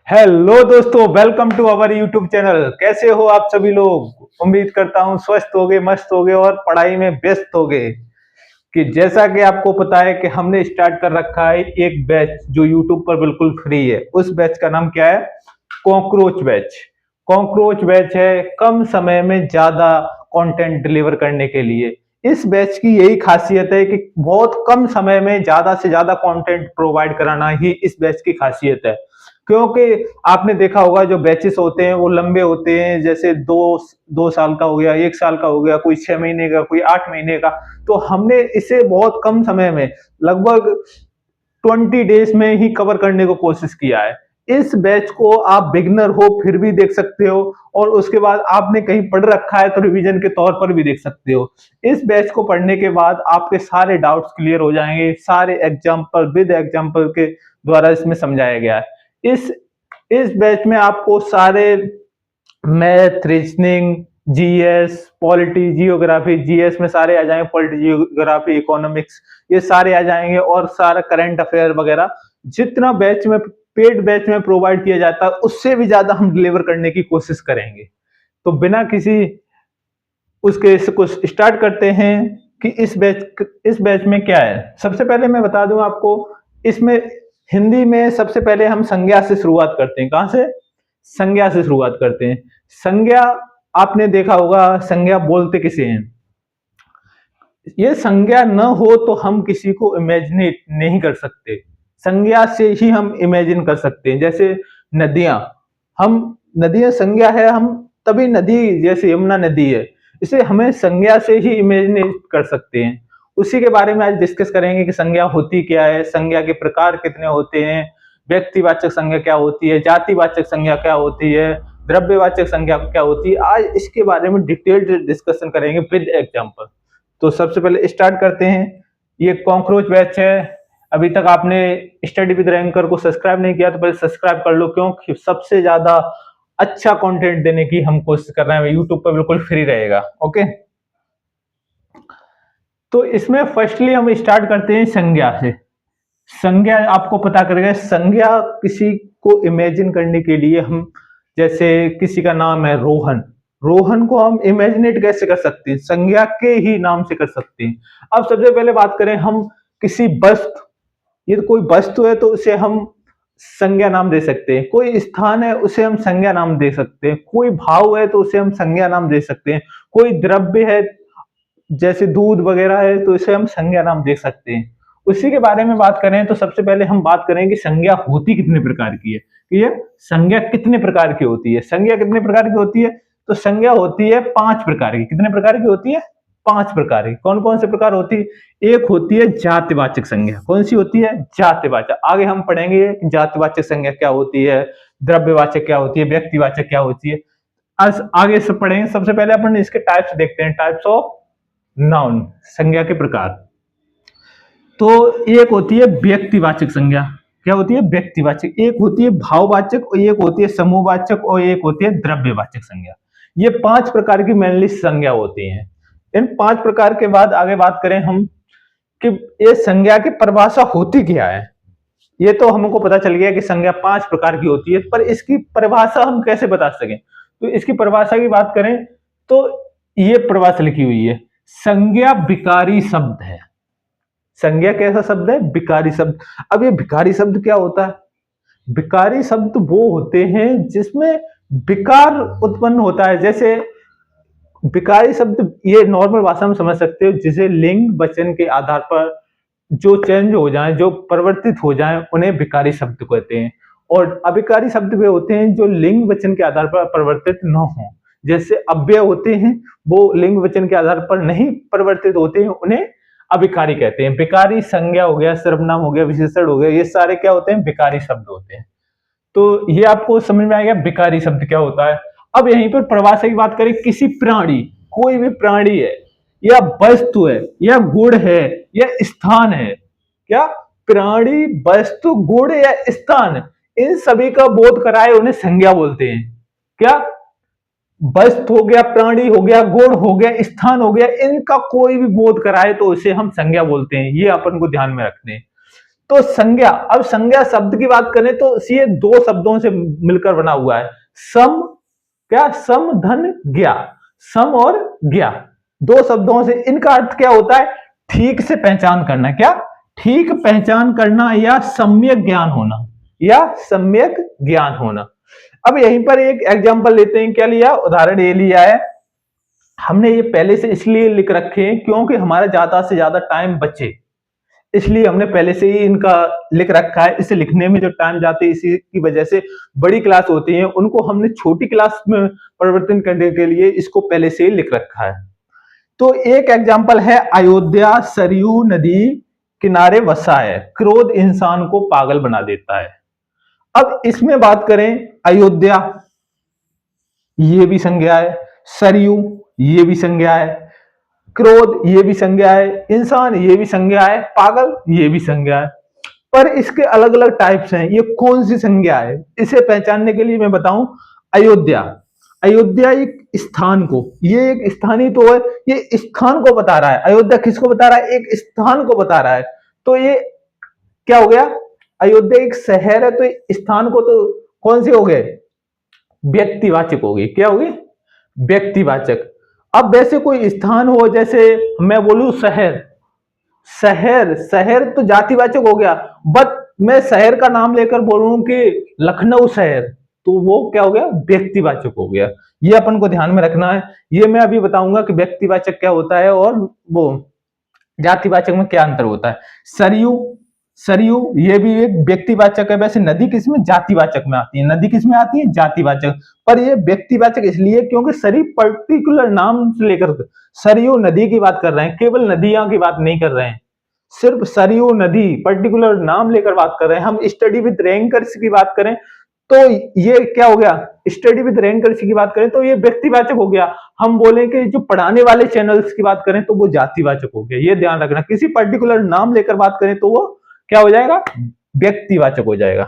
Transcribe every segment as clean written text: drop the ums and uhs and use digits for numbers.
Hello दोस्तों, welcome to our YouTube channel. कैसे हो आप सभी लोग? उम्मीद करता हूँ स्वस्थ होगे, मस्त होगे और पढ़ाई में व्यस्त होगे। कि जैसा कि आपको पता है कि हमने स्टार्ट कर रखा है एक बैच जो यूट्यूब पर बिल्कुल फ्री है। उस बैच का नाम क्या है? Cockroach batch. कॉकरोच बैच है कम समय में ज्यादा कंटेंट डिलीवर करने के लिए। इस बैच की यही खासियत है कि बहुत कम समय में ज्यादा से ज्यादा कंटेंट प्रोवाइड कराना ही इस बैच की खासियत है। क्योंकि आपने देखा होगा जो बैचेस होते हैं वो लंबे होते हैं, जैसे दो दो साल का हो गया, एक साल का हो गया, कोई 6 महीने का, कोई 8 महीने का। तो हमने इसे बहुत कम समय में, लगभग 20 डेज में ही कवर करने को कोशिश किया है। इस बैच को आप बिगनर हो फिर भी देख सकते हो, और उसके बाद आपने कहीं पढ़ रखा है तो रिवीजन के तौर पर भी देख सकते हो। इस बैच को पढ़ने के बाद आपके सारे डाउट्स क्लियर हो जाएंगे, सारे एग्जाम्पल विद एग्जाम्पल के द्वारा इसमें समझाया गया है। इस बैच में आपको सारे math, reasoning, GS, polity, geography, GS में सारे आ जाएंगे, पॉलिटी, जियोग्राफी, इकोनॉमिक्स, ये सारे आ जाएंगे, और सारा करंट अफेयर वगैरह जितना बैच में, पेड बैच में प्रोवाइड किया जाता है उससे भी ज्यादा हम डिलीवर करने की कोशिश करेंगे। तो बिना किसी उसके इसको स्टार्ट करते हैं कि इस बैच में क्या है। सबसे पहले मैं बता दूं आपको, इसमें हिंदी में सबसे पहले हम संज्ञा से शुरुआत करते हैं। कहां से? संज्ञा से शुरुआत करते हैं। संज्ञा, आपने देखा होगा संज्ञा बोलते किसे हैं। ये संज्ञा न हो तो हम किसी को इमेजिनेट नहीं कर सकते। संज्ञा से ही हम इमेजिन कर सकते हैं। जैसे नदियां, हम नदियां संज्ञा है, हम तभी नदी, जैसे यमुना नदी है, इसे हमें संज्ञा से ही इमेजिनेट कर सकते हैं। उसी के बारे में आज डिस्कस करेंगे कि संज्ञा होती क्या है, संज्ञा के प्रकार कितने होते हैं, व्यक्तिवाचक संज्ञा क्या होती है, जातिवाचक संज्ञा क्या होती है, द्रव्यवाचक संज्ञा क्या होती है। आज इसके बारे में डिटेल्ड डिस्कशन करेंगे विद एग्जांपल। तो सबसे पहले स्टार्ट करते हैं। ये कॉकरोच बैच है। अभी तक आपने स्टडी विद रैंकर को सब्सक्राइब नहीं किया तो पहले सब्सक्राइब कर लो, क्योंकि सबसे ज्यादा अच्छा कंटेंट देने की हम कोशिश कर रहे हैं। यूट्यूब पर बिल्कुल फ्री रहेगा। ओके, तो इसमें फर्स्टली हम स्टार्ट करते हैं संज्ञा से। संज्ञा आपको पता करेगा, संज्ञा किसी को इमेजिन करने के लिए हम, जैसे किसी का नाम है रोहन, रोहन को हम इमेजिनेट कैसे कर सकते हैं? संज्ञा के ही नाम से कर सकते हैं। अब सबसे पहले बात करें हम किसी वस्तु, ये तो कोई वस्तु है तो उसे हम संज्ञा नाम दे सकते हैं। कोई स्थान है उसे हम संज्ञा नाम दे सकते हैं। कोई भाव है तो उसे हम संज्ञा नाम दे सकते हैं। कोई द्रव्य है, जैसे दूध वगैरह है, तो इसे हम संज्ञा नाम दे सकते हैं। उसी के बारे में बात करें तो सबसे पहले हम बात करें कि संज्ञा होती कितने प्रकार की है। कि ये संज्ञा कितने प्रकार की होती है? संज्ञा कितने प्रकार की होती है? तो संज्ञा होती है 5 प्रकार की। कितने प्रकार की होती है? 5 प्रकार की। कौन कौन से प्रकार होती है? एक होती है जातिवाचक संज्ञा। कौन सी होती है? जातिवाचक। आगे हम पढ़ेंगे जातिवाचक संज्ञा क्या होती है, द्रव्यवाचक क्या होती है, व्यक्तिवाचक क्या होती है। आज आगे से पढ़ेंगे। सबसे पहले अपन इसके टाइप्स देखते हैं, टाइप्स ऑफ नाउन, संज्ञा के प्रकार। तो एक होती है व्यक्तिवाचक संज्ञा। क्या होती है? व्यक्तिवाचक। एक होती है भाववाचक, और एक होती है समूहवाचक, और एक होती है द्रव्यवाचक संज्ञा। ये 5 प्रकार की मेनली संज्ञा होती हैं। इन 5 प्रकार के बाद आगे बात करें हम कि ये संज्ञा की परिभाषा होती क्या है। ये तो हमको पता चल गया कि संज्ञा 5 प्रकार की होती है, पर इसकी परिभाषा हम कैसे बता सकें? तो इसकी परिभाषा की बात करें तो ये परिभाषा लिखी हुई है, संज्ञा विकारी शब्द है। संज्ञा कैसा शब्द है? विकारी शब्द। अब ये विकारी शब्द क्या होता है? विकारी शब्द वो होते हैं जिसमें विकार उत्पन्न होता है। जैसे विकारी शब्द ये नॉर्मल भाषा में समझ सकते हो, जिसे लिंग वचन के आधार पर जो चेंज हो जाए, जो परिवर्तित हो जाए, उन्हें विकारी शब्द कहते हैं। और अविकारी शब्द वे होते हैं जो लिंग वचन के आधार पर परिवर्तित न हो। जैसे अव्यय होते हैं, वो लिंग वचन के आधार पर नहीं परिवर्तित होते हैं, उन्हें अविकारी कहते हैं। विकारी संज्ञा हो गया, सर्वनाम हो गया, विशेषण हो गया, ये सारे क्या होते हैं? विकारी शब्द होते हैं। तो ये आपको समझ में आएगा विकारी शब्द क्या होता है। अब यहीं पर परिभाषा की बात करें, किसी प्राणी, कोई भी प्राणी है या वस्तु है या गुण है या स्थान है, क्या प्राणी, वस्तु, गुण या स्थान, इन सभी का बोध कराए उन्हें संज्ञा बोलते हैं। क्या? वस्तु हो गया, प्राणी हो गया, गुण हो गया, स्थान हो गया, इनका कोई भी बोध कराए तो उसे हम संज्ञा बोलते हैं। ये अपन को ध्यान में रखने हैं। तो संज्ञा, अब संज्ञा शब्द की बात करें तो ये दो शब्दों से मिलकर बना हुआ है। सम, क्या, सम धन ज्ञा, सम और ज्ञा, दो शब्दों से। इनका अर्थ क्या होता है? ठीक से पहचान करना। क्या? ठीक पहचान करना या सम्यक ज्ञान होना, या सम्यक ज्ञान होना। अब यहीं पर एक एग्जांपल लेते हैं। क्या लिया? उदाहरण ये लिया है, हमने ये पहले से इसलिए लिख रखे हैं क्योंकि हमारा ज्यादा से ज्यादा टाइम बचे, इसलिए हमने पहले से ही इनका लिख रखा है। इसे लिखने में जो टाइम जाते हैं, इसी की वजह से बड़ी क्लास होती है उनको हमने छोटी क्लास में परिवर्तन करने के लिए इसको पहले से ही लिख रखा है। तो एक एग्जांपल है, अयोध्या सरयू नदी किनारे बसा है, क्रोध इंसान को पागल बना देता है। अब इसमें बात करें, अयोध्या ये भी संज्ञा है, सरयू ये भी संज्ञा है, क्रोध ये भी संज्ञा है, इंसान ये भी संज्ञा है, पागल ये भी संज्ञा है। पर इसके अलग अलग टाइप्स हैं। ये कौन सी संज्ञा है, इसे पहचानने के लिए मैं बताऊं, अयोध्या, अयोध्या एक स्थान को, ये एक स्थानीय तो है, ये स्थान को बता रहा है। अयोध्या किसको बता रहा है? एक स्थान को बता रहा है। तो ये क्या हो गया? अयोध्या एक शहर है, तो स्थान को तो कौन से हो गए? व्यक्तिवाचक हो गई। क्या होगी? व्यक्तिवाचक। अब वैसे कोई स्थान हो, जैसे मैं बोलूं शहर, शहर, शहर तो जातिवाचक हो गया। बट मैं शहर का नाम लेकर बोलूं कि लखनऊ शहर, तो वो क्या हो गया? व्यक्तिवाचक हो गया। ये अपन को ध्यान में रखना है। ये मैं अभी बताऊंगा कि व्यक्तिवाचक क्या होता है और वो जातिवाचक में क्या अंतर होता है। सरयू, सरयू ये भी एक व्यक्तिवाचक है। वैसे नदी किसमें? जातिवाचक में आती है। नदी किसमें आती है? जातिवाचक। पर ये व्यक्तिवाचक इसलिए क्योंकि सरयू पर्टिकुलर नाम से लेकर, सरयू नदी की बात कर रहे हैं, केवल नदियां की बात नहीं कर रहे हैं, सिर्फ सरयू नदी पर्टिकुलर नाम लेकर बात कर रहे हैं। हम स्टडी विद रैंकर्स की बात करें तो ये क्या हो गया? स्टडी विद रैंकर्स की बात करें तो ये व्यक्तिवाचक हो गया। हम बोले कि जो पढ़ाने वाले चैनल्स की बात करें तो वो जातिवाचक हो गया। ये ध्यान रखना, किसी पर्टिकुलर नाम लेकर बात करें तो वो क्या हो जाएगा? व्यक्तिवाचक हो जाएगा।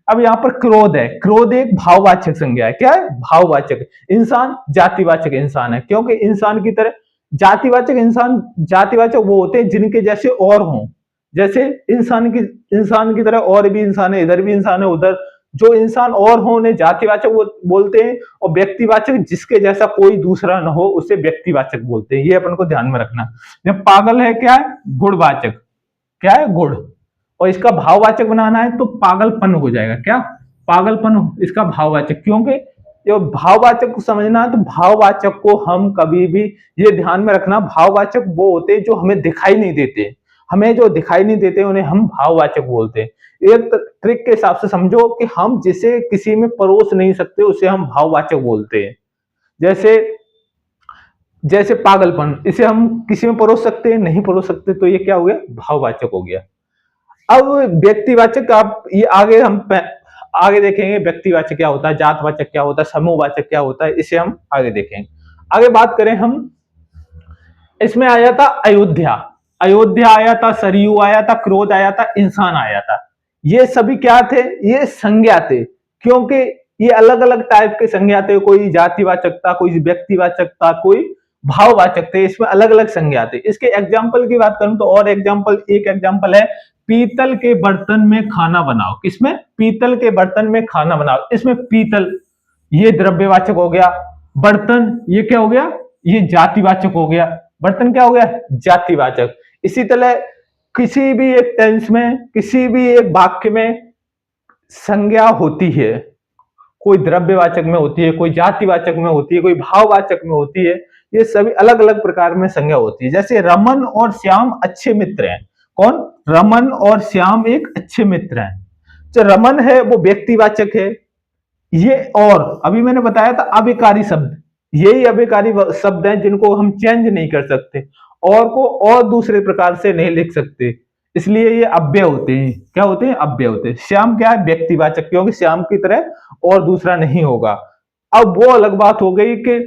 अब यहां पर क्रोध है, क्रोध एक भाववाचक संज्ञा है। क्या है? भाववाचक। इंसान जातिवाचक इंसान है, क्योंकि इंसान की तरह जातिवाचक इंसान, जातिवाचक वो होते हैं जिनके जैसे और हों। जैसे इंसान की तरह और भी इंसान है, इधर भी इंसान है, उधर जो इंसान और हो उन्हें जातिवाचक बोलते हैं, और व्यक्तिवाचक जिसके जैसा कोई दूसरा न हो उसे व्यक्तिवाचक बोलते हैं। ये अपन को ध्यान में रखना। जब पागल है, क्या है? गुणवाचक। क्या है? गुण। और इसका भाववाचक बनाना है तो पागलपन हो जाएगा। क्या? पागलपन इसका भाववाचक। क्योंकि ये भाववाचक को समझना है तो भाववाचक को हम कभी भी, ये ध्यान में रखना, भाववाचक वो होते हैं जो हमें दिखाई नहीं देते। हमें जो दिखाई नहीं देते उन्हें हम भाववाचक बोलते हैं। एक ट्रिक के हिसाब से समझो कि हम जिसे किसी में परोस नहीं सकते उसे हम भाववाचक बोलते हैं। जैसे जैसे पागलपन, इसे हम किसी में परोस सकते हैं? नहीं परोस सकते, तो ये क्या हो गया? भाववाचक हो गया। अब व्यक्तिवाचक, आप ये आगे हम आगे देखेंगे व्यक्तिवाचक क्या होता है, जातवाचक क्या होता है, समूहवाचक क्या होता है, इसे हम आगे देखेंगे। आगे बात करें हम, इसमें आया था अयोध्या, अयोध्या आया था, सरयू आया था, क्रोध आया था, इंसान आया था। ये सभी क्या थे? ये संज्ञा थे, क्योंकि ये अलग अलग टाइप के संज्ञा थे। कोई जातिवाचक था, कोई व्यक्तिवाचक था, कोई भाववाचक थे। इसमें अलग अलग संज्ञा थे। इसके एग्जाम्पल की बात करूं तो और एग्जाम्पल, एक एग्जाम्पल है, पीतल के बर्तन में खाना बनाओ। किसमें? पीतल के बर्तन में खाना बनाओ। इसमें पीतल ये द्रव्यवाचक हो गया, बर्तन ये क्या हो गया? ये जातिवाचक हो गया। बर्तन क्या हो गया? जातिवाचक। इसी तरह किसी भी एक टेंस में, किसी भी एक वाक्य में संज्ञा होती है, कोई द्रव्यवाचक में होती है, कोई जातिवाचक में होती है, कोई भाववाचक में होती है। ये सभी अलग अलग प्रकार में संज्ञा होती है। जैसे रमन और श्याम अच्छे मित्र हैं। कौन? रमन और श्याम एक अच्छे मित्र हैं। जो रमन है वो व्यक्तिवाचक है। ये, और अभी मैंने बताया था अभिकारी शब्द, यही अभिकारी शब्द हैं जिनको हम चेंज नहीं कर सकते, और को और दूसरे प्रकार से नहीं लिख सकते, इसलिए ये अव्यय होते हैं। क्या होते हैं? अव्यय होते हैं। श्याम क्या है? व्यक्तिवाचक, क्योंकि श्याम की तरह और दूसरा नहीं होगा। अब वो अलग बात हो गई कि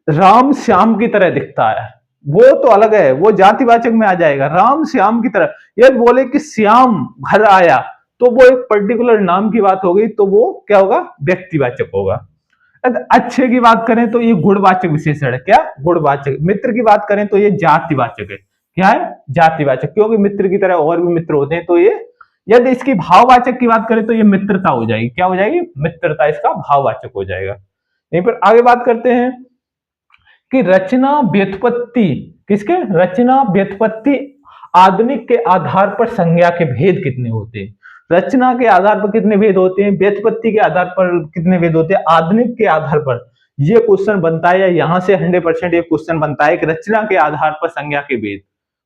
राम श्याम की तरह दिखता है, वो तो अलग है, वो जातिवाचक में आ जाएगा। राम श्याम की तरह, यदि बोले कि श्याम घर आया तो वो एक पर्टिकुलर नाम की बात हो गई, तो वो क्या होगा? व्यक्तिवाचक होगा। अगर अच्छे की बात करें तो ये गुणवाचक विशेषण है। क्या? गुणवाचक। मित्र की बात करें तो ये जातिवाचक है। क्या है? जातिवाचक, क्योंकि मित्र की तरह और भी मित्र होते हैं, तो ये यदि इसकी भाववाचक की बात करें तो ये मित्रता हो जाएगी। क्या हो जाएगी? मित्रता इसका भाववाचक हो जाएगा। यहीं पर आगे बात करते हैं कि रचना व्युत्पत्ति, किसके? रचना व्युत्पत्ति आधुनिक के आधार पर संज्ञा के भेद कितने होते हैं? रचना के आधार पर कितने भेद होते हैं? व्युत्पत्ति के आधार पर कितने भेद होते हैं? आधुनिक के आधार पर ये क्वेश्चन बनता है, या यहां से 100% ये क्वेश्चन बनता है कि रचना के आधार पर संज्ञा के भेद,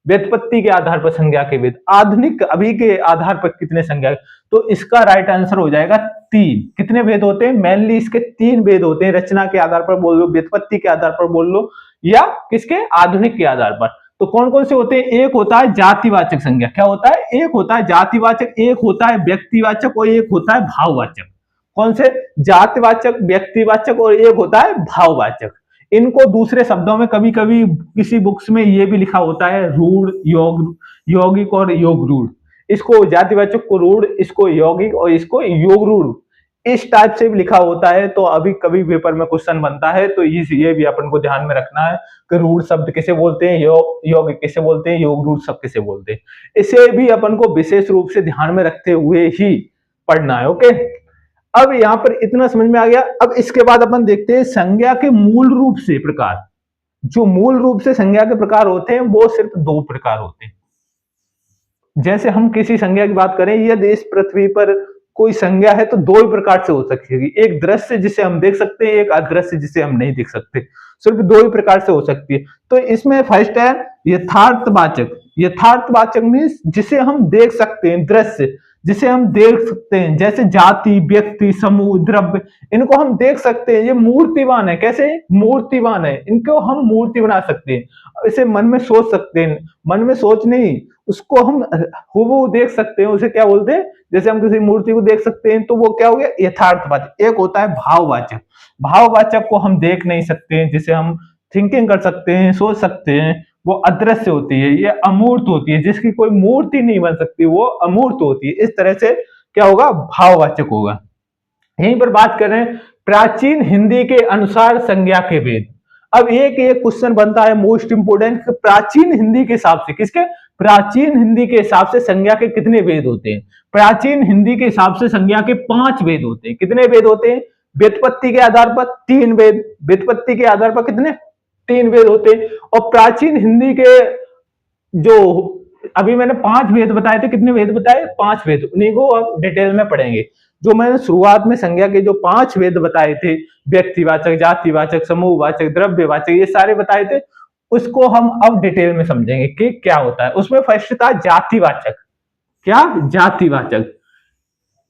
व्युत्पत्ति के आधार पर संज्ञा के भेद, आधुनिक अभी के आधार पर कितने संज्ञा। तो इसका राइट आंसर हो जाएगा 3। कितने भेद होते हैं? मेनली इसके 3 भेद होते हैं। रचना के आधार पर बोल लो, व्युत्पत्ति के आधार पर बोल लो, या किसके? आधुनिक के आधार पर। तो कौन कौन से होते हैं? एक होता है जातिवाचक संज्ञा। क्या होता है? एक होता है जातिवाचक, एक होता है व्यक्तिवाचक और एक होता है भाववाचक। कौन से? जातिवाचक, व्यक्तिवाचक और एक होता है भाववाचक। इनको दूसरे शब्दों में कभी कभी किसी बुक्स में ये भी लिखा होता है रूढ़, यौगिक और योग रूढ़। इसको जातिवाचक को रूढ़, इसको यौगिक और इसको योग रूढ़, इस टाइप से भी लिखा होता है। तो अभी कभी पेपर में क्वेश्चन बनता है तो ये भी अपन को ध्यान में रखना है कि रूढ़ शब्द किसे बोलते हैं, यौगिक किसे बोलते हैं, योग रूढ़ शब्द किसे बोलते हैं। इसे भी अपन को विशेष रूप से ध्यान में रखते हुए ही पढ़ना है। ओके, अब यहां पर इतना समझ में आ गया। अब इसके बाद अपन देखते हैं संज्ञा के मूल रूप से प्रकार। जो मूल रूप से संज्ञा के प्रकार होते हैं वो सिर्फ 2 प्रकार होते हैं। जैसे हम किसी संज्ञा की बात करें, यदि इस पृथ्वी पर कोई संज्ञा है तो 2 ही प्रकार से हो सकती है। एक दृश्य जिसे हम देख सकते हैं, एक अदृश्य जिसे हम नहीं देख सकते। सिर्फ 2 ही प्रकार से हो सकती है। तो इसमें फर्स्ट है यथार्थवाचक। यथार्थवाचक मीन्स जिसे हम देख सकते हैं, दृश्य जिसे हम देख सकते हैं, जैसे जाति, व्यक्ति, समूह, द्रव्य, इनको हम देख सकते हैं। ये मूर्तिवान है। कैसे? मूर्तिवान है। इनको हम मूर्ति बना सकते हैं, इसे मन में सोच सकते हैं। मन में सोच नहीं, उसको हम हूबहू देख सकते हैं। उसे क्या बोलते हैं? जैसे हम किसी मूर्ति को देख सकते हैं तो वो क्या हो गया? यथार्थवाचक। एक होता है भाववाचक। भाववाचक को हम देख नहीं सकते हैं, जिसे हम थिंकिंग कर सकते हैं, सोच सकते हैं, वो अदृश्य होती है, ये अमूर्त होती है, जिसकी कोई मूर्ति नहीं बन सकती, वो अमूर्त होती है। इस तरह से क्या होगा? भाववाचक होगा। यहीं पर बात करें प्राचीन हिंदी के अनुसार संज्ञा के भेद। अब एक क्वेश्चन बनता है मोस्ट इंपोर्टेंट, प्राचीन हिंदी के हिसाब से, किसके? प्राचीन हिंदी के हिसाब से संज्ञा के कितने भेद होते हैं? प्राचीन हिंदी के हिसाब से संज्ञा के 5 भेद होते हैं। कितने भेद होते हैं? व्युत्पत्ति के आधार पर 3 भेद। व्युत्पत्ति के आधार पर कितने? 3 भेद होते हैं। और प्राचीन हिंदी के जो अभी मैंने 5 भेद बताए थे, कितने भेद बताए? 5 भेद। उन्हीं को अब डिटेल में पढ़ेंगे। जो मैंने शुरुआत में संज्ञा के जो 5 भेद बताए थे, व्यक्तिवाचक, जातिवाचक, समूहवाचक, द्रव्यवाचक, ये सारे बताए थे, उसको हम अब डिटेल में समझेंगे कि क्या होता है। उसमें फर्स्ट था जातिवाचक। क्या? जातिवाचक।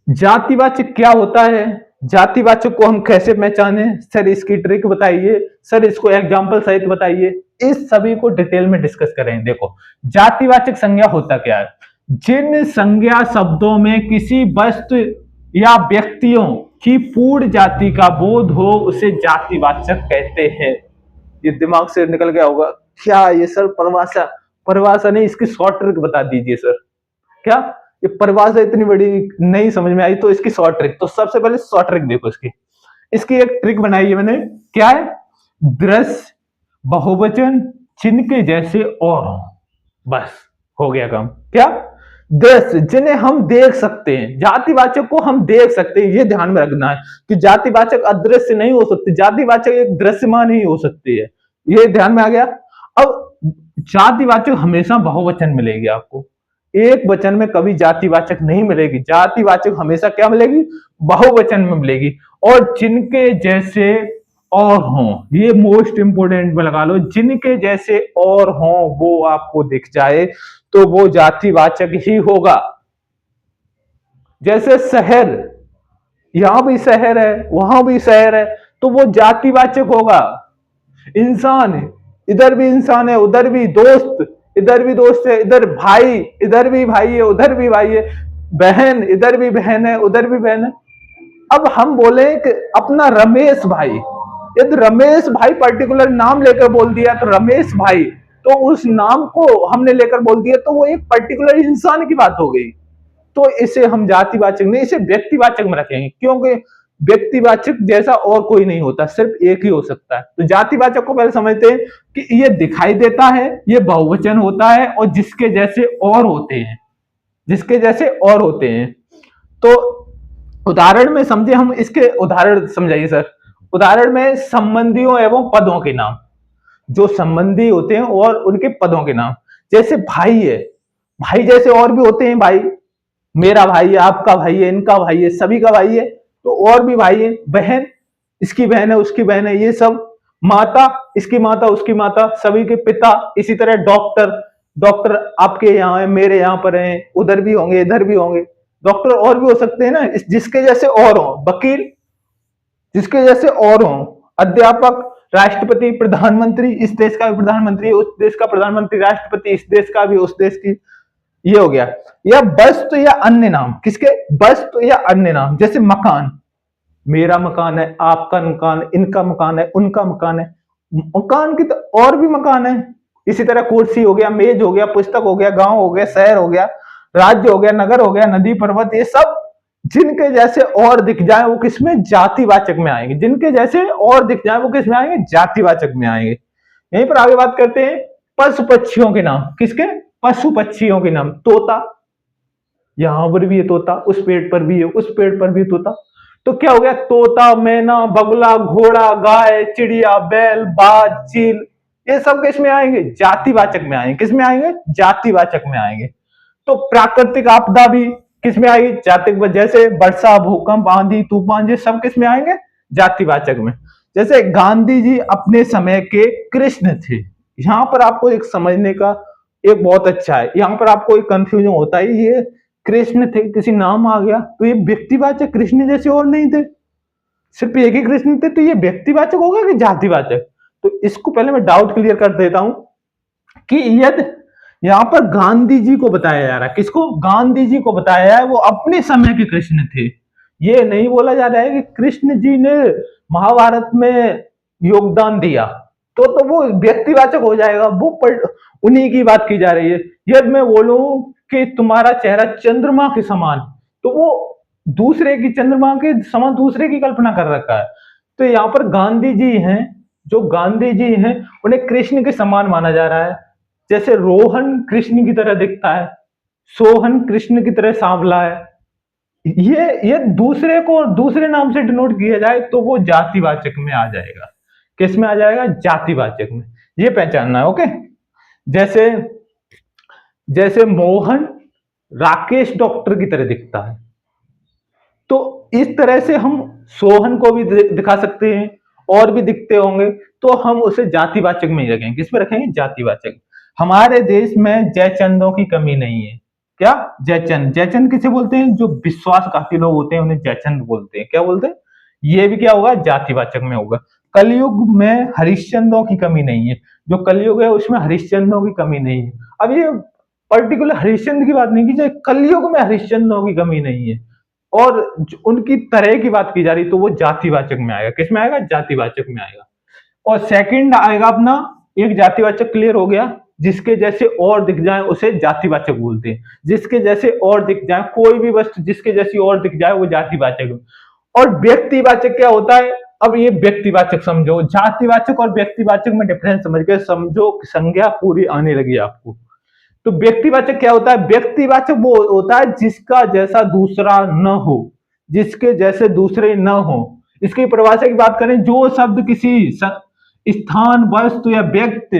जातिवाचक क्या होता है? जातिवाचक को हम कैसे पहचाने? सर इसकी ट्रिक बताइए, सर इसको एग्जांपल सहित बताइए। इस सभी को डिटेल में डिस्कस करेंगे। देखो, जातिवाचक संज्ञा होता क्या है? जिन संज्ञा शब्दों में किसी वस्तु या व्यक्तियों की पूर्ण जाति का बोध हो उसे जातिवाचक कहते हैं। ये दिमाग से निकल गया होगा क्या? ये सर परिभाषा, परिभाषा नहीं, इसकी शॉर्ट ट्रिक बता दीजिए सर। क्या? ये परिभाषा इतनी बड़ी नहीं समझ में आई तो इसकी शॉर्ट ट्रिक। तो सबसे पहले शॉर्ट ट्रिक देखो इसकी। इसकी एक ट्रिक बनाई है मैंने। क्या है? दृश्य, बहुवचन, चिन्ह के जैसे और हो, बस हो गया काम। क्या? दृश्य, जिन्हें हम देख सकते हैं। जातिवाचक को हम देख सकते हैं, ये ध्यान में रखना है कि जातिवाचक अदृश्य नहीं हो सकती, जातिवाचक एक दृश्यमान ही हो सकती है। ये ध्यान में आ गया। अब जातिवाचक हमेशा बहुवचन मिलेगी आपको, एक वचन में कभी जातिवाचक नहीं मिलेगी। जातिवाचक हमेशा क्या मिलेगी? बहुवचन में मिलेगी। और जिनके जैसे और हों, ये मोस्ट इंपोर्टेंट में लगा लो, जिनके जैसे और हों वो आपको दिख जाए तो वो जातिवाचक ही होगा। जैसे शहर, यहां भी शहर है, वहां भी शहर है, तो वो जातिवाचक होगा। इंसान, इधर भी इंसान है, उधर भी दोस्त, इधर भी दोस्त है, इधर भाई, इधर भी भाई है, उधर भी भाई है, बहन, इधर भी बहन है, उधर भी बहन है। अब हम बोले कि अपना रमेश भाई, यदि रमेश भाई पर्टिकुलर नाम लेकर बोल दिया तो रमेश भाई, तो उस नाम को हमने लेकर बोल दिया तो वो एक पर्टिकुलर इंसान की बात हो गई। तो इसे हम जातिवाचक नहीं, इसे व्यक्तिवाचक में रखेंगे, क्योंकि व्यक्तिवाचक जैसा और कोई नहीं होता, सिर्फ एक ही हो सकता है। तो जातिवाचक को पहले समझते हैं कि ये दिखाई देता है, ये बहुवचन होता है और जिसके जैसे और होते हैं। जिसके जैसे और होते हैं। तो उदाहरण में समझे, हम इसके उदाहरण समझाइए सर। उदाहरण में संबंधियों एवं पदों के नाम, जो संबंधी होते हैं और उनके पदों के नाम। जैसे भाई है, भाई जैसे और भी होते हैं भाई, मेरा भाई है, आपका भाई है, इनका भाई है, सभी का भाई है। तो और भी भाई है, बहन, इसकी बहन है, उसकी बहन है, ये सब। माता, इसकी माता, उसकी माता, सभी के पिता। इसी तरह डॉक्टर, डॉक्टर आपके यहाँ है, मेरे यहाँ पर है, उधर भी होंगे, इधर भी होंगे। डॉक्टर और भी हो सकते हैं ना, जिसके जैसे और हो। वकील, जिसके जैसे और हो। अध्यापक, राष्ट्रपति, प्रधानमंत्री, इस देश का भी प्रधानमंत्री, उस देश का प्रधानमंत्री, राष्ट्रपति, इस देश का भी, उस देश की। ये हो गया। या वस्तु या अन्य नाम, किसके? वस्तु या अन्य नाम। जैसे मकान, मेरा मकान है, आपका मकान, इनका मकान है, उनका मकान है। मकान की तो और भी मकान है। इसी तरह कुर्सी हो गया, मेज हो गया, पुस्तक हो गया, गांव हो गया, शहर हो गया, राज्य हो गया, नगर हो गया, नदी, पर्वत, ये सब जिनके जैसे और दिख जाए वो किसमें? जातिवाचक में आएंगे। जिनके जैसे और दिख जाए वो किसमें आएंगे? जातिवाचक में आएंगे। यहीं पर आगे बात करते हैं पशु पक्षियों के नाम। किसके? पशु पक्षियों के नाम। तोता, यहां पर भी है तोता, उस पेड़ पर भी है, उस पेड़ पर भी तोता। तो क्या हो गया? तोता, मैना, बगुला, घोड़ा, गाय, चिड़िया, बैल, बाज, चील, ये सब किस में आएंगे? जातिवाचक में आएंगे। किस में आएंगे? जातिवाचक में आएंगे। तो प्राकृतिक आपदा भी किस में आएगी? जातिक। जैसे वर्षा, भूकंप, आंधी, तूफान, ये सब किस में आएंगे? जातिवाचक में। जैसे गांधी जी अपने समय के कृष्ण थे। यहां पर आपको एक समझने का एक बहुत अच्छा है, यहां पर आपको एक कंफ्यूजन होता है, ये कृष्ण थे, किसी नाम आ गया तो ये व्यक्तिवाचक, कृष्ण जैसे और नहीं थे, सिर्फ एक ही कृष्ण थे, तो ये व्यक्तिवाचक होगा कि जातिवाचक? तो इसको पहले मैं डाउट क्लियर कर देता हूं कि यदि यहां पर गांधी जी को बताया जा रहा है, किसको? गांधी जी को बताया जा रहा है, वो अपने समय के कृष्ण थे। ये नहीं बोला जा रहा है कि कृष्ण जी ने महाभारत में योगदान दिया, तो वो व्यक्तिवाचक हो जाएगा, वो उन्हीं की बात की जा रही है। यदि मैं बोलूं कि तुम्हारा चेहरा चंद्रमा के समान, तो वो दूसरे की, चंद्रमा के समान दूसरे की कल्पना कर रखा है। तो यहाँ पर गांधी जी हैं, जो गांधी जी हैं उन्हें कृष्ण के समान माना जा रहा है। जैसे रोहन कृष्ण की तरह दिखता है, सोहन कृष्ण की तरह सांवला है। ये दूसरे को दूसरे नाम से डिनोट किया जाए तो वो जातिवाचक में आ जाएगा। किस में आ जाएगा? जातिवाचक में। ये पहचानना है, ओके। जैसे जैसे मोहन राकेश डॉक्टर की तरह दिखता है, तो इस तरह से हम सोहन को भी दिखा सकते हैं, और भी दिखते होंगे, तो हम उसे जातिवाचक में ही रखेंगे। किस में रखेंगे? जातिवाचक। हमारे देश में जयचंदों की कमी नहीं है। क्या? जयचंद। जयचंद किसे बोलते हैं? जो विश्वासघाती लोग होते हैं उन्हें जयचंद बोलते हैं। क्या बोलते हैं? ये भी क्या होगा? जातिवाचक में होगा। कलयुग में हरिश्चंद्रों की कमी नहीं है। जो कलयुग है उसमें हरिश्चंद्रों की कमी नहीं है। अब ये पर्टिकुलर हरिश्चंद्र की बात नहीं की जाए, कलयुग में हरिश्चंद्रों की कमी नहीं है, और उनकी तरह की बात की जा रही, तो वो जातिवाचक में आएगा। किस में आएगा? जातिवाचक में आएगा। और सेकंड आएगा अपना, एक जातिवाचक क्लियर हो गया, जिसके जैसे और दिख जाए उसे जातिवाचक बोलते हैं। जिसके जैसे और दिख जाए, कोई भी वस्तु जिसके जैसी और दिख जाए वो जातिवाचक। और व्यक्तिवाचक क्या होता है? अब ये व्यक्तिवाचक समझो, जातिवाचक और व्यक्तिवाचक में डिफरेंस समझ के समझो, संज्ञा पूरी आने लगी आपको। तो व्यक्तिवाचक क्या होता है? व्यक्तिवाचक वो होता है जिसका जैसा दूसरा न हो, जिसके जैसे दूसरे न हो। इसकी परिभाषा की बात करें, जो शब्द किसी स्थान, वस्तु या व्यक्ति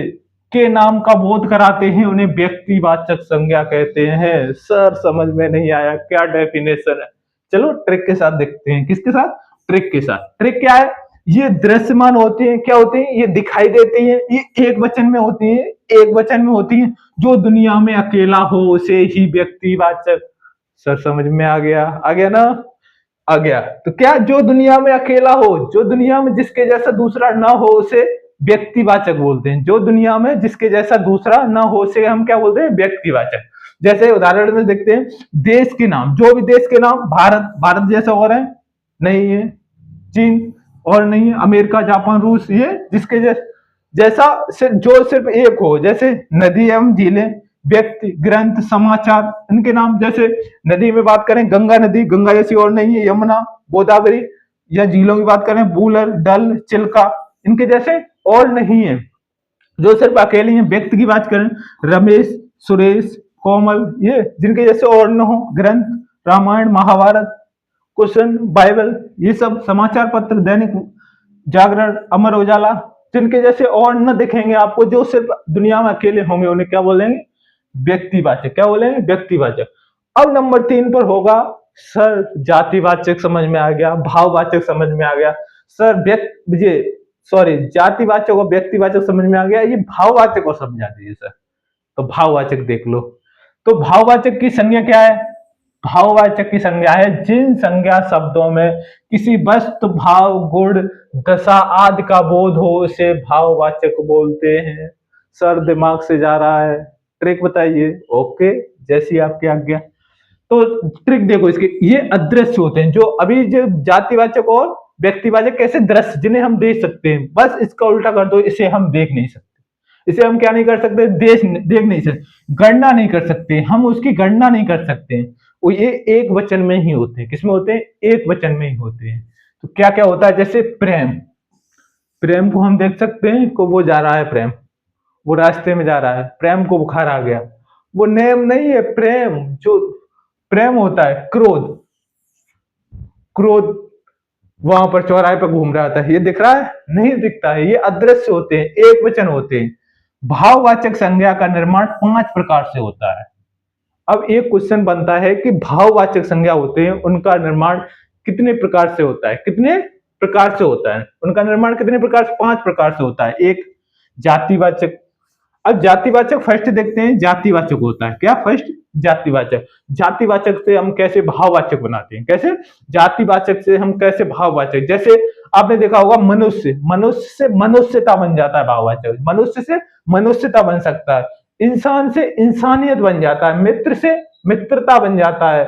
के नाम का बोध कराते हैं उन्हें व्यक्तिवाचक संज्ञा कहते हैं। सर समझ में नहीं आया क्या डेफिनेशन है? चलो ट्रिक के साथ देखते हैं। किसके साथ? ट्रिक के साथ। ट्रिक क्या है? ये दृश्यमान होते हैं। क्या होते हैं? ये दिखाई देती है। ये एक वचन में होती है, एक वचन में होती है। जो दुनिया में अकेला हो उसे ही व्यक्तिवाचक। सर समझ में आ गया? आ गया ना? आ गया। तो क्या? जो दुनिया में अकेला हो, जो दुनिया में जिसके जैसा दूसरा ना हो उसे व्यक्तिवाचक बोलते हैं। जो दुनिया में जिसके जैसा दूसरा ना हो उसे हम क्या बोलते हैं? व्यक्तिवाचक। जैसे उदाहरण में देखते हैं, देश के नाम, जो भी देश के नाम, भारत, भारत जैसा और है नहीं है, चीन और नहीं है, अमेरिका, जापान, रूस, ये जिसके जैसा जो सिर्फ एक हो। जैसे नदी एवं झीलें, व्यक्ति, ग्रंथ, समाचार, इनके नाम। जैसे नदी में बात करें, गंगा नदी, गंगा जैसी और नहीं है, यमुना, गोदावरी। या झीलों की बात करें, बूलर, डल, चिल्का, इनके जैसे और नहीं है, जो सिर्फ अकेले हैं। व्यक्ति की बात करें, रमेश, सुरेश, कोमल, ये जिनके जैसे और न हो, ग्रंथ, रामायण, महाभारत, क्वेश्चन, बाइबल, ये सब समाचार पत्र, दैनिक जागरण, अमर उजाला, जिनके जैसे और न दिखेंगे आपको, जो सिर्फ दुनिया में अकेले होंगे, उन्हें क्या बोलेंगे? व्यक्तिवाचक। क्या बोलेंगे? व्यक्तिवाचक। अब नंबर 3 पर होगा सर जातिवाचक समझ में आ गया, भाववाचक समझ में आ गया, सर ये सॉरी जातिवाचक और व्यक्तिवाचक समझ में आ गया, ये भाववाचक को समझा दीजिए सर। तो भाववाचक देख लो। तो भाववाचक की संज्ञा क्या है? भाववाचक की संज्ञा है जिन संज्ञा शब्दों में किसी वस्तु, भाव, गुण, दशा आदि का बोध हो, उसे भाववाचक बोलते हैं। सर दिमाग से जा रहा है, ट्रिक बताइए। ओके, जैसी आपकी आज्ञा। तो ट्रिक देखो इसकी, ये अदृश्य होते हैं, जो अभी जो जातिवाचक और व्यक्तिवाचक कैसे दृश्य, जिन्हें हम देख सकते हैं, बस इसका उल्टा कर दो, इसे हम देख नहीं सकते। इसे हम क्या नहीं कर सकते? देख नहीं सकते, गणना नहीं कर सकते, हम उसकी गणना नहीं कर सकते। वो ये एक वचन में ही होते हैं। किसमें होते हैं? एक वचन में ही होते हैं। तो क्या क्या होता है? जैसे प्रेम, प्रेम को हम देख सकते हैं को वो जा रहा है, प्रेम वो रास्ते में जा रहा है, प्रेम को बुखार आ गया, वो नेम नहीं है प्रेम। जो प्रेम होता है, क्रोध, क्रोध वहां पर चौराहे पर घूम रहा था, ये दिख रहा है? नहीं दिखता है। ये अदृश्य होते हैं, एक वचन होते हैं। भाववाचक संज्ञा का निर्माण 5 प्रकार से होता है। अब एक क्वेश्चन बनता है कि भाववाचक संज्ञा होते हैं, उनका निर्माण कितने प्रकार से होता है? कितने प्रकार से होता है उनका निर्माण? कितने प्रकार से? 5 प्रकार से होता है। एक जातिवाचक। अब जातिवाचक फर्स्ट देखते हैं, जातिवाचक होता है क्या? फर्स्ट जातिवाचक। जातिवाचक से हम कैसे भाववाचक बनाते हैं? कैसे? जातिवाचक से हम कैसे भाववाचक, जैसे आपने देखा होगा मनुष्य, मनुष्य से मनुष्यता बन जाता है भाववाचक, मनुष्य से मनुष्यता बन सकता है, इंसान से इंसानियत बन जाता है, मित्र से मित्रता बन जाता है,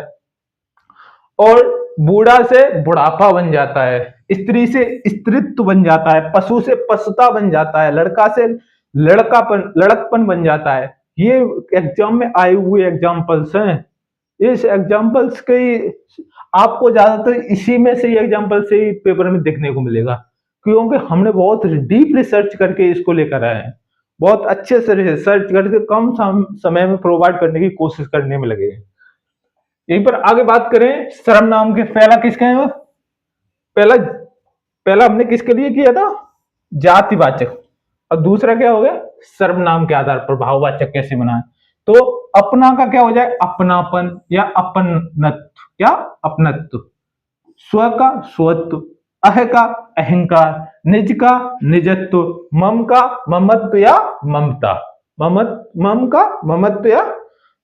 और बूढ़ा से बुढ़ापा बन जाता है, स्त्री से स्त्रीत्व बन जाता है, पशु से पशुता बन जाता है, लड़का से लड़कपन बन जाता है। ये एग्जाम में आए हुए एग्जाम्पल्स हैं। इस एग्जाम्पल्स के आपको ज्यादातर इसी में से एग्जाम्पल से ही पेपर में देखने को मिलेगा, क्योंकि हमने बहुत डीप रिसर्च करके इसको लेकर आए हैं, बहुत अच्छे से रिसर्च करके कम समय में प्रोवाइड करने की कोशिश करने में लगे हैं। यहीं पर आगे बात करें सर्वनाम के, पहला किसका है? पहला पहला हमने किसके लिए किया था? जातिवाचक। और दूसरा क्या हो गया? सर्वनाम के आधार पर भाववाचक कैसे बनाए? तो अपना का क्या हो जाए? अपनापन या अपनत्व, क्या? अपनत्व। स्व का स्वत्व, अह का अहंकार, निज का निजत्व, मम का ममत्व या ममता, मम का ममत्व या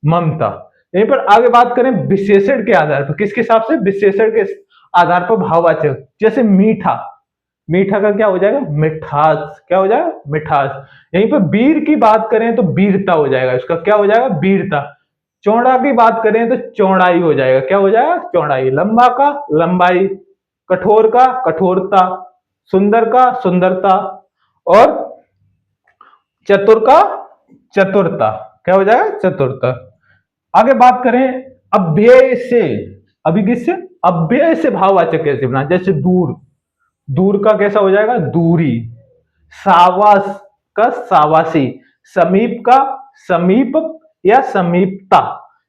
ममता। यहीं पर आगे बात करें विशेषण के आधार पर, किसके हिसाब से? विशेषण के आधार पर भाववाचक। जैसे मीठा, मीठा का क्या हो जाएगा? मिठास। क्या हो जाएगा? मिठास। यहीं पर वीर की बात करें तो वीरता हो जाएगा, इसका क्या हो जाएगा? वीरता। चौड़ा की बात करें तो चौड़ाई हो जाएगा, क्या हो जाएगा? चौड़ाई। लंबा का लंबाई, कठोर का कठोरता, सुंदर का सुंदरता, और चतुर का चतुरता। क्या हो जाएगा? चतुरता। आगे बात करें अव्यय से, अभी किससे? अव्यय से भाववाचक कैसे बना? जैसे दूर, दूर का कैसा हो जाएगा? दूरी। सावास का सावासी, समीप का समीप या समीपता,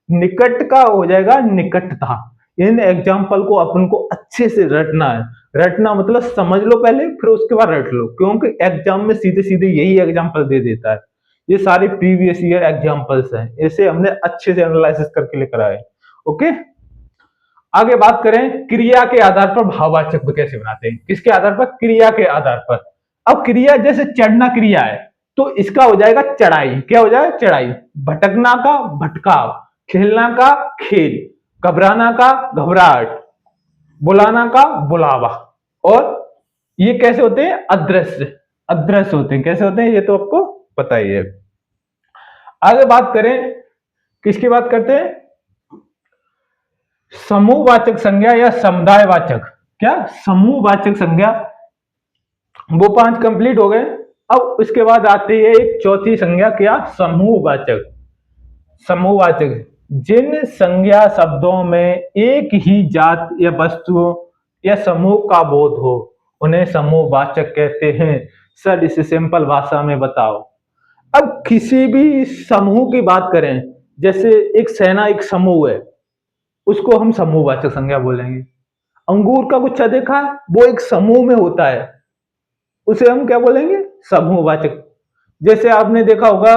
निकट का हो जाएगा निकटता। इन एग्जाम्पल को अपन को अच्छे से रटना है। रटना मतलब समझ लो पहले, फिर उसके बाद रट लो, क्योंकि एग्जाम में सीधे सीधे यही एग्जाम्पल दे देता है। ये सारे प्रीवियस ईयर एग्जाम्पल्स हैं, इसे हमने अच्छे से एनालिसिस करके लेकर आए। ओके, आगे बात करें क्रिया के आधार पर भाववाचक कैसे बनाते हैं? किसके आधार पर? क्रिया के आधार पर। अब क्रिया जैसे चढ़ना क्रिया है, तो इसका हो जाएगा चढ़ाई। क्या हो जाएगा? चढ़ाई। भटकना का भटकाव, खेलना का खेल, घबराना का घबराहट, बुलाना का बुलावा। और ये कैसे होते हैं? अदृश्य, अदृश्य होते हैं। कैसे होते हैं? ये तो आपको पता ही है। आगे बात करें, किसकी बात करते हैं? समूहवाचक संज्ञा या समुदायवाचक। क्या? समूहवाचक संज्ञा। वो 5 कंप्लीट हो गए। अब उसके बाद आती है एक चौथी संज्ञा, क्या? समूहवाचक। समूहवाचक जिन संज्ञा शब्दों में एक ही जात या वस्तुओं या समूह का बोध हो, उन्हें समूहवाचक कहते हैं। सर इसे सिंपल भाषा में बताओ। अब किसी भी समूह की बात करें, जैसे एक सेना एक समूह है, उसको हम समूहवाचक संज्ञा बोलेंगे। अंगूर का गुच्छा देखा है, वो एक समूह में होता है, उसे हम क्या बोलेंगे? समूहवाचक। जैसे आपने देखा होगा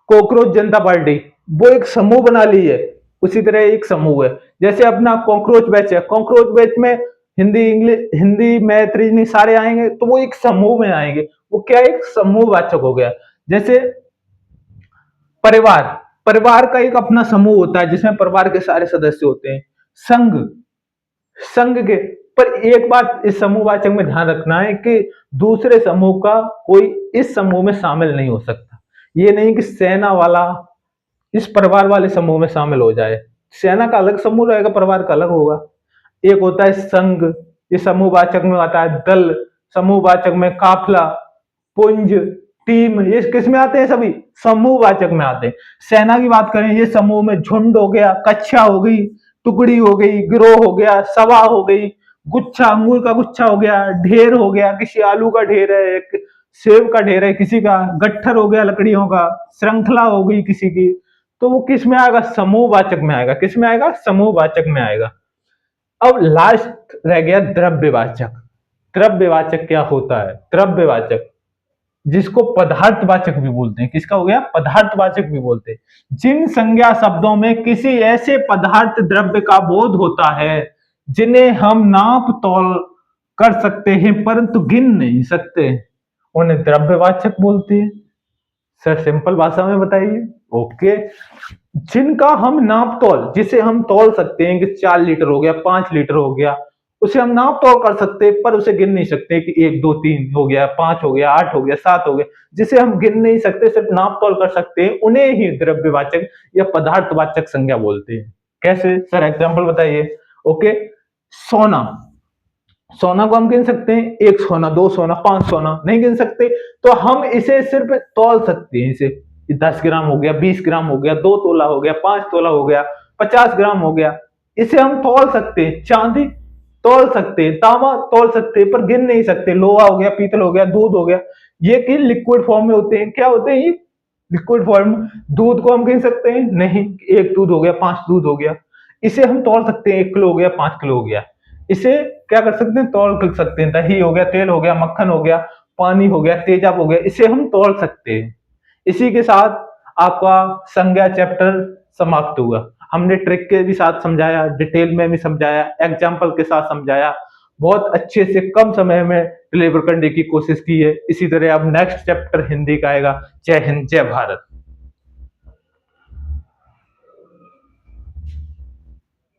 कॉकरोच जनता पार्टी, वो एक समूह बना ली है, उसी तरह एक समूह है। जैसे अपना कॉकरोच बैच है, कॉकरोच बैच में Hindi English Hindi math reasoning सारे आएंगे, तो वो एक समूह में आएंगे, वो क्या एक समूहवाचक हो गया। जैसे परिवार, परिवार का एक अपना समूह होता है जिसमें परिवार के सारे सदस्य होते हैं। संघ, संघ के, पर एक बात इस समूहवाचक में ध्यान रखना है कि दूसरे समूह का कोई इस समूह में शामिल नहीं हो सकता। ये नहीं कि सेना वाला इस परिवार वाले समूह में शामिल हो जाए, सेना का अलग समूह रहेगा, परिवार का अलग होगा। एक होता है संघ, ये समूहवाचक में आता है। दल, समूहवाचक में काफिला, पुंज, टीम, ये किस में आते हैं? सभी समूहवाचक में आते हैं। सेना की बात करें, ये समूह में झुंड हो गया, कक्षा हो गई, टुकड़ी हो गई, गिरोह हो गया, सभा हो गई, गुच्छा, अंगूर का गुच्छा हो गया, ढेर हो गया, किसी आलू का ढेर है, सेब का ढेर है किसी का, गट्ठर हो गया लकड़ियों का, श्रृंखला हो गई किसी की, तो वो किस में आएगा? समूहवाचक में आएगा। किस में आएगा? समूहवाचक में आएगा। अब लास्ट रह गया द्रव्यवाचक। द्रव्यवाचक क्या होता है? द्रव्यवाचक जिसको पदार्थवाचक भी बोलते हैं। किसका हो गया? पदार्थवाचक भी बोलते हैं। जिन संज्ञा शब्दों में किसी ऐसे पदार्थ द्रव्य का बोध होता है जिन्हें हम नाप तौल कर सकते हैं परंतु गिन नहीं सकते, उन्हें द्रव्यवाचक बोलते हैं। सर सिंपल भाषा में बताइए। ओके, जिनका हम नाप तौल, जिसे हम तौल सकते हैं कि 4 लीटर हो गया, 5 लीटर हो गया, उसे हम नाप तौल कर सकते हैं पर उसे गिन नहीं सकते कि 1 2 3 हो गया, 5 हो गया, 8 हो गया, 7 हो गया, जिसे हम गिन नहीं सकते, सिर्फ नाप तौल कर सकते हैं, उन्हें ही द्रव्यवाचक या पदार्थवाचक संज्ञा बोलते हैं। कैसे? सर एग्जांपल बताइए। ओके, सोना, सोना को हम गिन सकते हैं, 1 सोना, 2 सोना, 5 सोना, नहीं गिन सकते, तो हम इसे सिर्फ तौल सकते हैं। इसे 10 ग्राम हो गया, 20 ग्राम हो गया, 2 तोला हो गया, 5 तोला हो गया, 50 ग्राम हो गया, इसे हम तौल सकते हैं। चांदी तौल सकते हैं, तांबा तौल सकते हैं, पर गिन नहीं सकते। लोहा हो गया, पीतल हो गया, दूध हो गया, ये कि लिक्विड फॉर्म में होते हैं। क्या होते हैं ये? Liquid form. दूध को हम गिन सकते हैं? नहीं। 1 दूध हो गया, 5 दूध हो गया, इसे हम तौल सकते हैं। 1 किलो हो गया, 5 किलो हो गया, इसे क्या कर सकते हैं? तौल कर सकते हैं। दही हो गया, तेल हो गया, मक्खन हो गया, पानी हो गया, तेजाब हो गया, इसे हम तौल सकते हैं। इसी के साथ आपका संज्ञा चैप्टर समाप्त हुआ। हमने ट्रिक के भी साथ समझाया, डिटेल में भी समझाया, एग्जाम्पल के साथ समझाया, बहुत अच्छे से कम समय में डिलीवर करने की कोशिश की है। इसी तरह अब नेक्स्ट चैप्टर हिंदी का आएगा। जय हिंद, जय भारत।